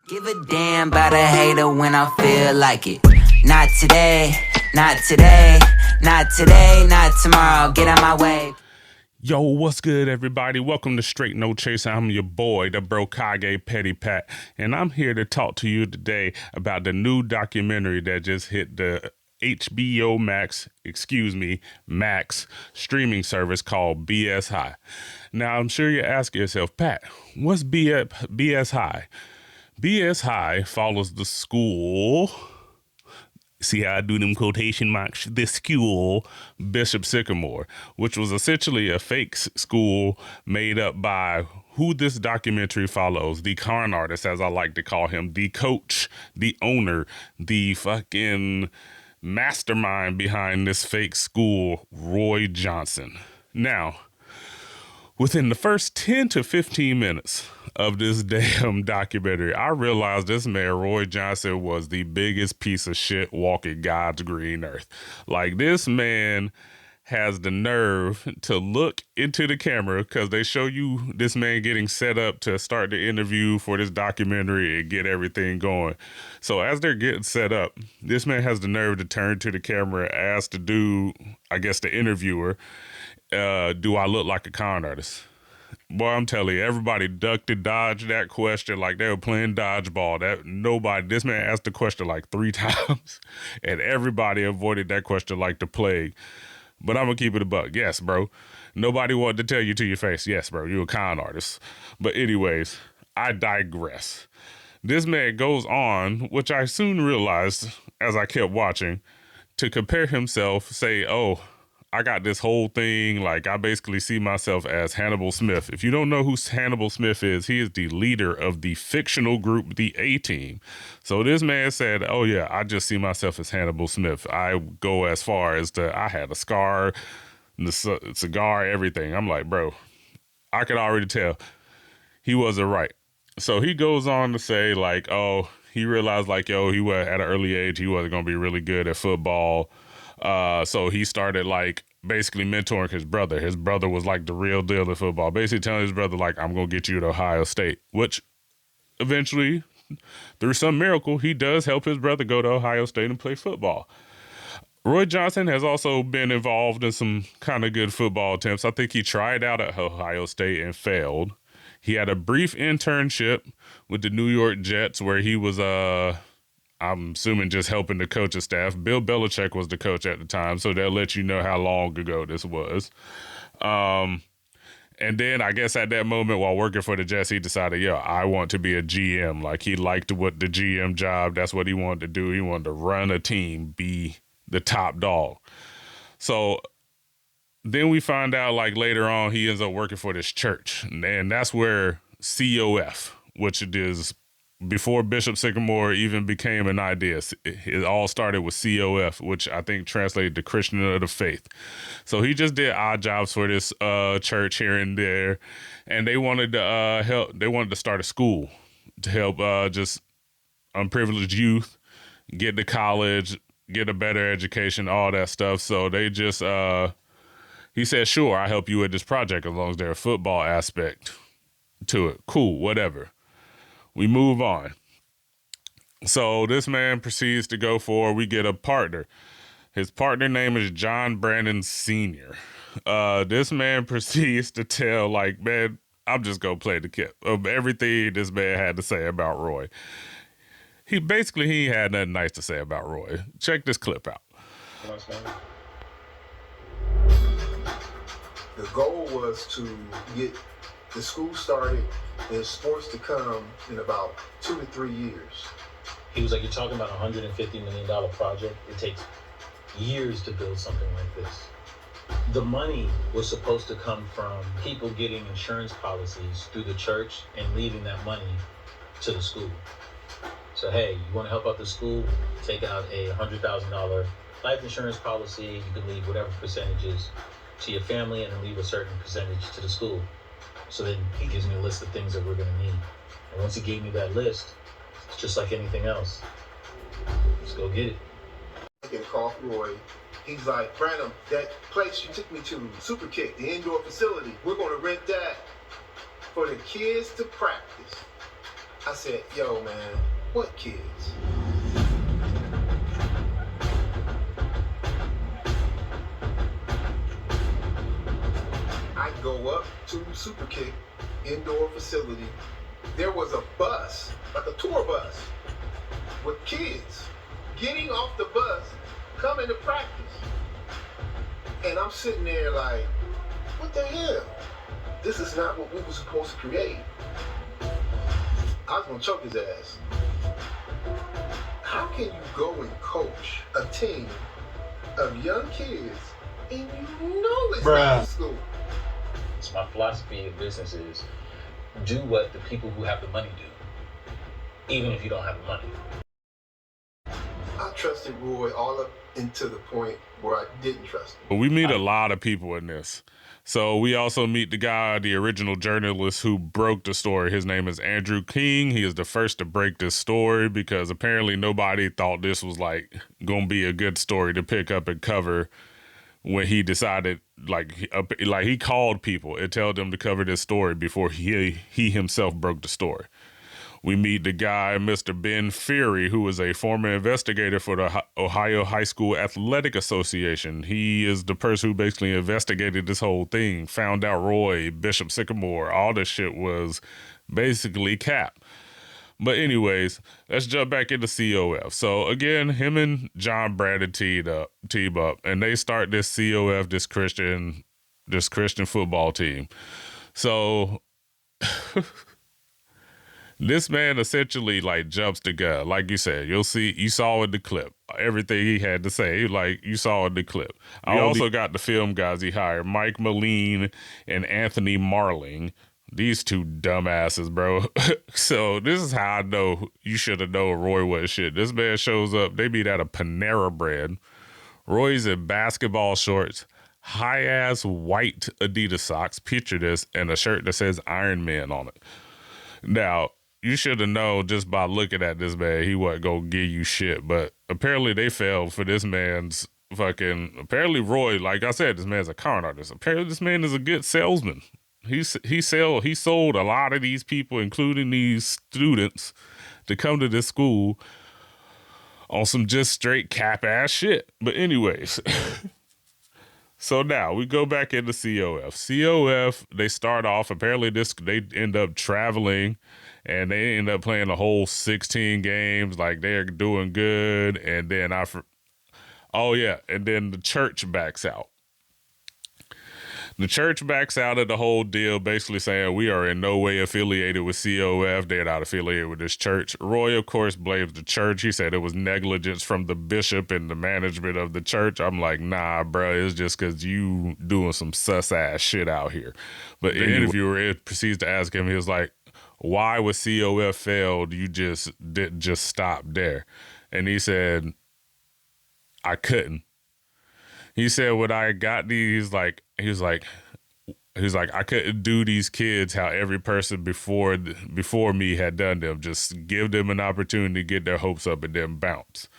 Give a damn about a hater when I feel like it. Not today, not today, not today, not tomorrow. Get out my way. Yo, what's good, everybody? Welcome to Straight No Chaser. I'm your boy, the Bro-Kage Petty Pat, and I'm here to talk to you today about the new documentary that just hit the HBO Max streaming service called BS High. Now, I'm sure you're asking yourself, Pat, what's BS High? BS High follows the school. See how I do them quotation marks? This school, Bishop Sycamore, which was essentially a fake school made up by who this documentary follows, the con artist, as I like to call him, the coach, the owner, the fucking mastermind behind this fake school, Roy Johnson. Now, within the first 10 to 15 minutes of this damn documentary, I realized this man, Roy Johnson, was the biggest piece of shit walking God's green earth. Like, this man has the nerve to look into the camera, because they show you this man getting set up to start the interview for this documentary and get everything going. So as they're getting set up, this man has the nerve to turn to the camera and ask the dude, I guess the interviewer, do I look like a con artist? Boy, I'm telling you, everybody ducked and dodged that question like they were playing dodgeball. This man asked the question like 3 times, and everybody avoided that question like the plague. But I'm gonna keep it a buck. Yes, bro. Nobody wanted to tell you to your face, yes, bro, you're a con artist. But anyways, I digress. This man goes on, which I soon realized as I kept watching, to compare himself, say, oh, I got this whole thing, like I basically see myself as Hannibal Smith. If you don't know who Hannibal Smith is, he is the leader of the fictional group, the A-Team. So this man said, oh yeah, I just see myself as Hannibal Smith. I go as far as I had a scar, the cigar, everything. I'm like, bro, I could already tell he wasn't right. So he goes on to say like, oh, he realized like, yo, he was at an early age, he wasn't going to be really good at football. So he started like basically mentoring his brother. His brother was like the real deal in football, basically telling his brother like, I'm going to get you to Ohio State, which eventually through some miracle, he does help his brother go to Ohio State and play football. Roy Johnson has also been involved in some kind of good football attempts. I think he tried out at Ohio State and failed. He had a brief internship with the New York Jets where he was, I'm assuming just helping the coaching staff. Bill Belichick was the coach at the time, so they'll let you know how long ago this was. And then I guess at that moment while working for the Jets, he decided, yo, I want to be a GM. Like he liked what the GM job, that's what he wanted to do. He wanted to run a team, be the top dog. So then we find out like later on he ends up working for this church. And that's where COF, which it is before Bishop Sycamore even became an idea. It all started with COF, which I think translated to Christian of the Faith. So he just did odd jobs for this church here and there, and they wanted to help. They wanted to start a school to help just unprivileged youth get to college, get a better education, all that stuff. So they just he said, sure, I'll help you with this project as long as there's a football aspect to it. Cool, whatever. We move on. So this man proceeds to go for, we get a partner. His partner name is John Brandon Sr. This man proceeds to tell like, man, I'm just going to play the clip of everything this man had to say about Roy. He had nothing nice to say about Roy. Check this clip out. The goal was to get the school started and sports to come in about 2 to 3 years. He was like, you're talking about a $150 million project. It takes years to build something like this. The money was supposed to come from people getting insurance policies through the church and leaving that money to the school. So, hey, you want to help out the school? Take out a $100,000 life insurance policy. You can leave whatever percentages to your family and then leave a certain percentage to the school. So then he gives me a list of things that we're going to need. And once he gave me that list, it's just like anything else. Let's go get it. I can call Roy. He's like, Brandon, that place you took me to, Super Kick, the indoor facility, we're going to rent that for the kids to practice. I said, yo, man, what kids? I go up to Super Kick indoor facility. There was a bus, like a tour bus, with kids getting off the bus, coming to practice. And I'm sitting there like, what the hell? This is not what we were supposed to create. I was gonna choke his ass. How can you go and coach a team of young kids and you know it's not school? So my philosophy of business is do what the people who have the money do, even if you don't have the money. I trusted Roy all up into the point where I didn't trust him. We meet a lot of people in this. So we also meet the guy, the original journalist who broke the story. His name is Andrew King. He is the first to break this story because apparently nobody thought this was like going to be a good story to pick up and cover when he decided, like he called people and told them to cover this story before he himself broke the story. We meet the guy, Mr. Ben Fury, who is a former investigator for the Ohio High School Athletic Association. He is the person who basically investigated this whole thing, found out Roy, Bishop Sycamore, all this shit was basically cap. But anyways, let's jump back into COF. So again, him and John Brandon team up, and they start this COF, this Christian football team. So this man essentially like jumps the gun. Like you said, you saw in the clip, everything he had to say, like you saw in the clip. I also got the film guys he hired, Mike Moline and Anthony Marling. These two dumbasses, bro. So this is how I know you should have known Roy was shit. This man shows up, they meet at a Panera Bread. Roy's in basketball shorts, high-ass white Adidas socks, picture this, and a shirt that says Iron Man on it. Now, you should have known just by looking at this man, he wasn't going to give you shit. But apparently they fell for this man's apparently Roy, like I said, this man's a con artist. Apparently this man is a good salesman. He sold a lot of these people, including these students, to come to this school on some just straight cap ass shit. But anyways, so now we go back into COF. COF, they start off, apparently they end up traveling and they end up playing the whole 16 games. Like they're doing good. And then and then the church backs out. The church backs out of the whole deal, basically saying we are in no way affiliated with COF. They're not affiliated with this church. Roy, of course, blames the church. He said it was negligence from the bishop and the management of the church. I'm like, nah, bro, it's just because you doing some sus-ass shit out here. But the interviewer proceeds to ask him, he was like, why was COF failed? You didn't just stop there. And he said, I couldn't. He said, when I got these, he was like, I couldn't do these kids how every person before me had done them. Just give them an opportunity to get their hopes up and then bounce.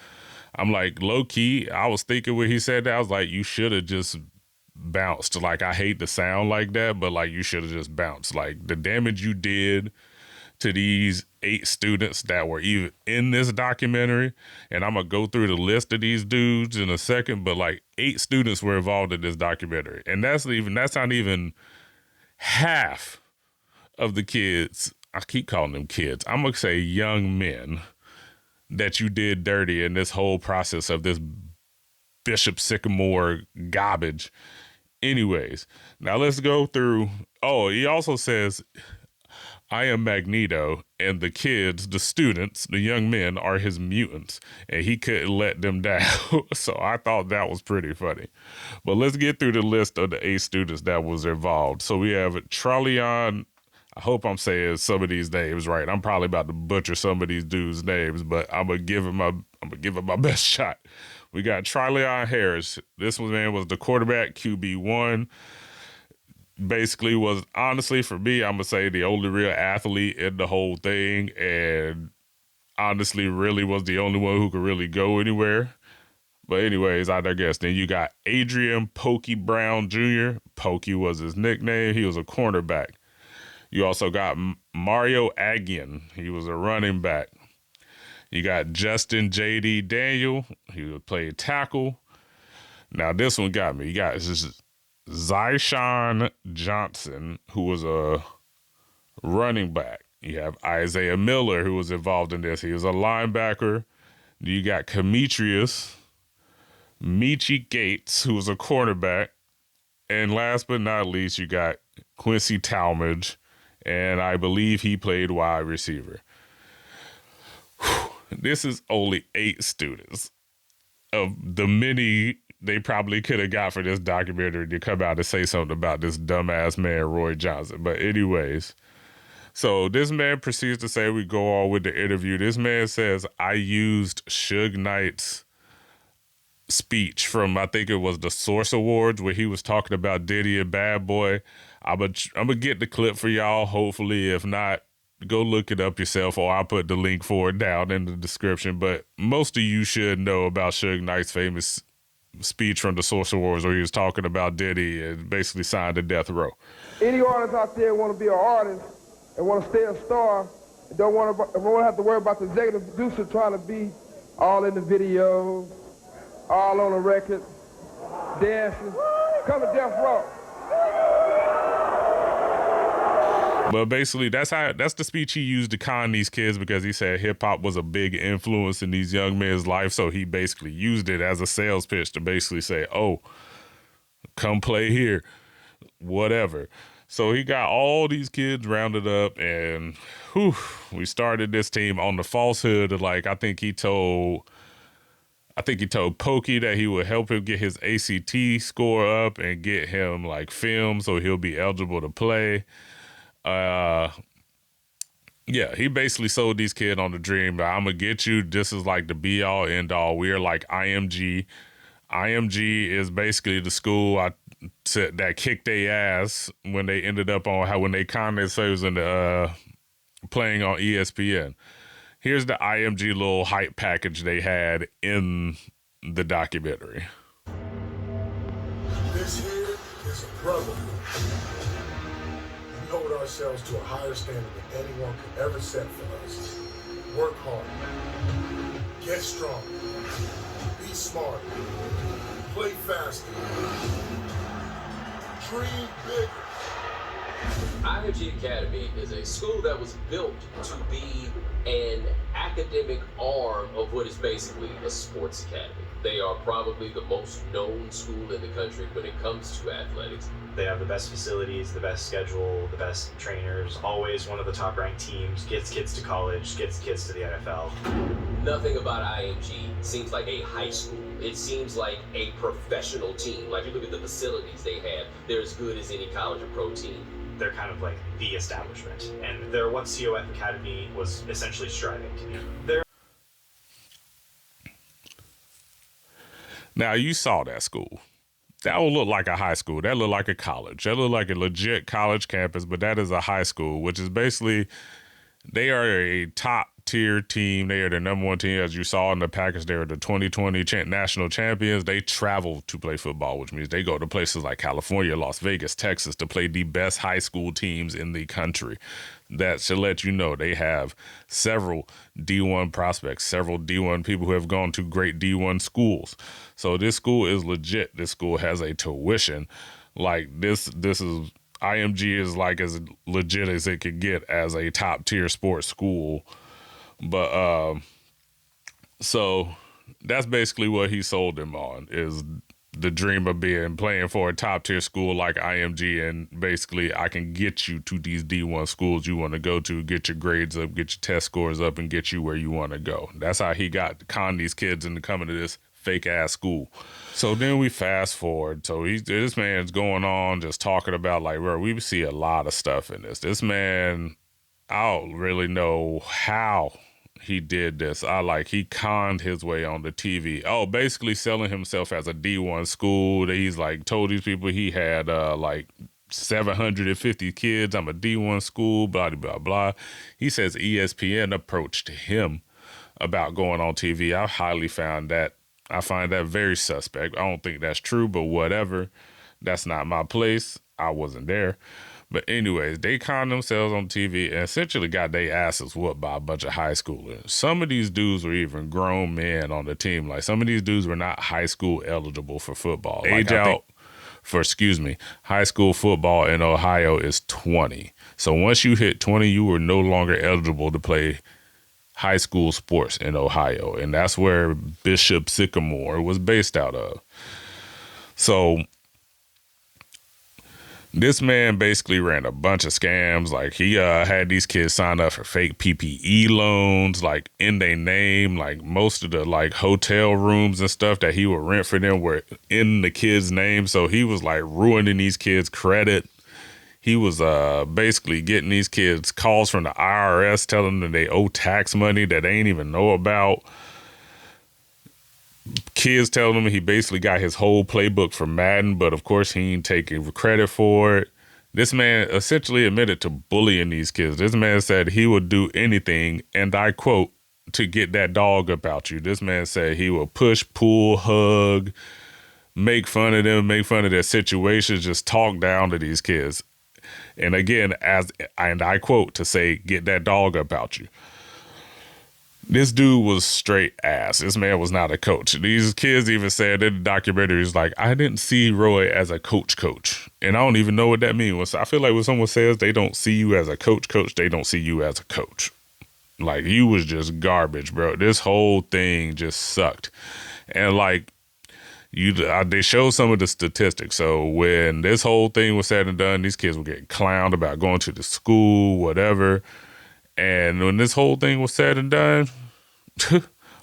I'm like, low key, I was thinking when he said that, I was like, you should have just bounced. Like, I hate to sound like that, but like, you should have just bounced. Like, the damage you did to these 8 students that were even in this documentary, and I'm gonna go through the list of these dudes in a second, but like 8 students were involved in this documentary, and that's not even half of the kids. I keep calling them kids. I'm gonna say young men that you did dirty in this whole process of this Bishop Sycamore garbage. Anyways, now let's go through. Oh, he also says, I am Magneto, and the kids, the students, the young men are his mutants, and he couldn't let them down. So I thought that was pretty funny. But let's get through the list of the 8 students that was involved. So we have Tralion. I hope I'm saying some of these names right. I'm probably about to butcher some of these dudes' names, but I'm gonna give him my best shot. We got Tralion Harris. This man was the quarterback, QB1. Basically was, honestly, for me, I'm going to say the only real athlete in the whole thing, and honestly really was the only one who could really go anywhere. But anyways, I digress. Then you got Adrian Pokey Brown Jr. Pokey was his nickname. He was a cornerback. You also got Mario Agian. He was a running back. You got Justin J.D. Daniel. He would play tackle. Now, this one got me. You got Zyshawn Johnson, who was a running back. You have Isaiah Miller, who was involved in this. He was a linebacker. You got Demetrius Michi Gates, who was a cornerback. And last but not least, you got Quincy Talmadge, and I believe he played wide receiver. Whew. This is only 8 students of the many they probably could have got for this documentary to come out and say something about this dumbass man, Roy Johnson. But anyways, so this man proceeds to say, we go on with the interview. This man says, I used Suge Knight's speech from, I think it was the Source Awards, where he was talking about Diddy and Bad Boy. I'm gonna get the clip for y'all. Hopefully, if not, go look it up yourself, or I'll put the link for it down in the description. But most of you should know about Suge Knight's famous speech from the Source Awards, where he was talking about Diddy and basically signed to death row. Any artist out there want to be an artist and want to stay a star, and don't want to have to worry about the executive producer trying to be all in the video, all on the record, dancing, come to death row. But basically, that's the speech he used to con these kids, because he said hip hop was a big influence in these young men's life. So he basically used it as a sales pitch to basically say, oh, come play here, whatever. So he got all these kids rounded up, and we started this team on the falsehood of, like, I think he told Pokey that he would help him get his ACT score up and get him like film so he'll be eligible to play. Yeah, he basically sold these kids on the dream that I'm gonna get you. This is like the be all end all. We're like IMG. IMG is basically the school that kicked their ass when they ended up on when they conned themselves into playing on ESPN. Here's the IMG little hype package they had in the documentary. This here is a brotherhood. We hold ourselves to a higher standard than anyone could ever set for us. Work hard. Get strong. Be smart. Play faster. Dream bigger. IMG Academy is a school that was built to be an academic arm of what is basically a sports academy. They are probably the most known school in the country when it comes to athletics. They have the best facilities, the best schedule, the best trainers, always one of the top ranked teams, gets kids to college, gets kids to the NFL. Nothing about IMG seems like a high school. It seems like a professional team. Like, you look at the facilities they have, they're as good as any college or pro team. They're kind of like the establishment, and they're what COF Academy was essentially striving to be. Now, you saw that school. That will look like a high school. That look like a college. That look like a legit college campus, but that is a high school, which is basically, they are a top tier team. They are the number one team, as you saw in the package. They are the 2020 national champions. They travel to play football, which means they go to places like California, Las Vegas, Texas to play the best high school teams in the country. That should let you know they have several D1 prospects, several D1 people who have gone to great D1 schools. So this school is legit. This school has a tuition. Like this is, IMG is like as legit as it could get as a top tier sports school. But so that's basically what he sold them on, is the dream of playing for a top tier school like IMG, and basically I can get you to these D1 schools you want to go to, get your grades up, get your test scores up, and get you where you want to go. That's how he con these kids into coming to this fake ass school. So then we fast forward. So this man's going on just talking about, like, bro, we see a lot of stuff in this. This man, I don't really know how he did this. He conned his way on the TV. Oh, basically selling himself as a D1 school. He's like told these people he had like 750 kids. I'm a D1 school, blah, blah, blah. He says ESPN approached him about going on TV. I find that very suspect. I don't think that's true, but whatever. That's not my place. I wasn't there. But anyways, they conned themselves on TV and essentially got their asses whooped by a bunch of high schoolers. Some of these dudes were even grown men on the team. Like, some of these dudes were not high school eligible for football. Age out for, high school football in Ohio is 20. So once you hit 20, you were no longer eligible to play high school sports in Ohio. And that's where Bishop Sycamore was based out of. So this man basically ran a bunch of scams. Like, he had these kids sign up for fake PPE loans, like, in their name. Like, most of the, like, hotel rooms and stuff that he would rent for them were in the kids' name. So he was, like, ruining these kids' credit. He was basically getting these kids calls from the IRS telling them they owe tax money that they ain't even know about. Kids telling him he basically got his whole playbook from Madden, but of course he ain't taking credit for it. This man essentially admitted to bullying these kids. This man said he would do anything, and I quote, to get that dog about you. This man said he would push, pull, hug, make fun of them, make fun of their situations, just talk down to these kids. And again, and I quote, to say, get that dog about you. This dude was straight ass. This man was not a coach. These kids even said in the documentary, he's like, I didn't see Roy as a coach. And I don't even know what that means. I feel like when someone says they don't see you as a coach, they don't see you as a coach. Like, you was just garbage, bro. This whole thing just sucked. And like, they showed some of the statistics. So when this whole thing was said and done, these kids were getting clowned about going to the school, whatever. And when this whole thing was said and done,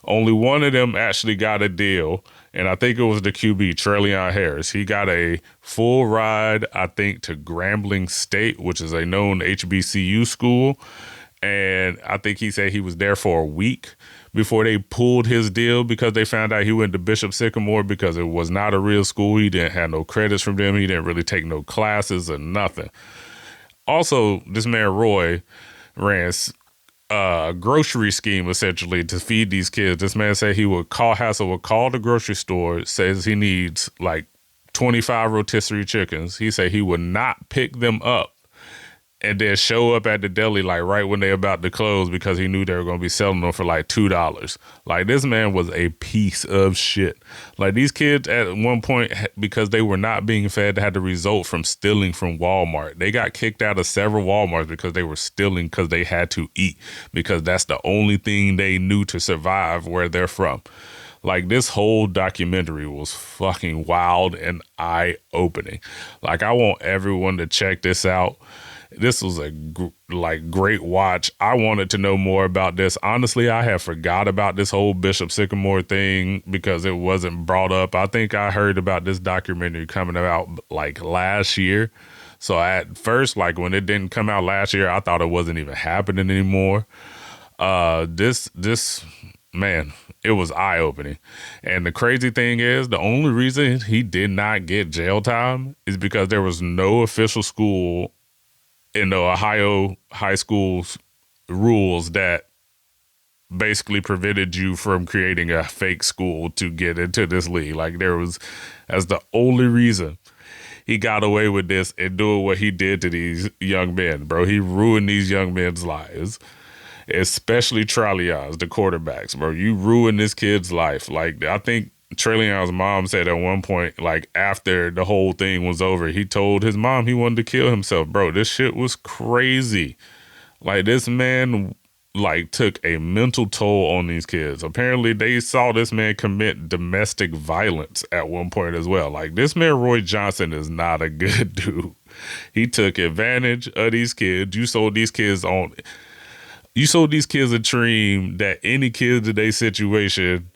only one of them actually got a deal. And I think it was the QB, Tre'Leon Harris. He got a full ride, I think, to Grambling State, which is a known HBCU school. And I think he said he was there for a week before they pulled his deal because they found out he went to Bishop Sycamore because it was not a real school. He didn't have no credits from them. He didn't really take no classes or nothing. Also, this man Roy ran a grocery scheme essentially to feed these kids. This man said he would call the grocery store, says he needs like 25 rotisserie chickens. He said he would not pick them up and then show up at the deli like right when they're about to close because he knew they were going to be selling them for like $2. Like, this man was a piece of shit. Like, these kids at one point, because they were not being fed, had to result from stealing from Walmart. They got kicked out of several Walmarts because they were stealing because they had to eat, because that's the only thing they knew to survive where they're from. Like, this whole documentary was fucking wild and eye-opening. Like, I want everyone to check this out. This was a great watch. I wanted to know more about this. Honestly, I had forgot about this whole Bishop Sycamore thing because it wasn't brought up. I think I heard about this documentary coming out like last year. So at first, like when it didn't come out last year, I thought it wasn't even happening anymore. This man, it was eye-opening. And the crazy thing is, the only reason he did not get jail time is because there was no official school in the Ohio high schools rules that basically prevented you from creating a fake school to get into this league. Like, that's the only reason he got away with this and doing what he did to these young men, bro. He ruined these young men's lives, especially Tre'Leon's, the quarterbacks, bro. You ruined this kid's life. Like, I think Tre'Leon's mom said at one point, like after the whole thing was over, he told his mom he wanted to kill himself. Bro, this shit was crazy. Like, this man like took a mental toll on these kids. Apparently they saw this man commit domestic violence at one point as well. Like, this man Roy Johnson is not a good dude. He took advantage of these kids. You sold these kids a dream that any kid in their situation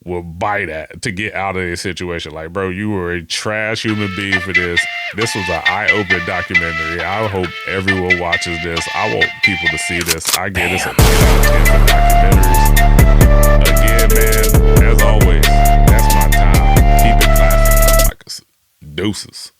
will bite at to get out of a situation. Like, bro, you were a trash human being for this. This was an eye-opening documentary. I hope everyone watches this. I want people to see this. I give this a 10 out of 10 for documentaries. Again, man, as always, that's my time. Keep it classic. Like, deuces.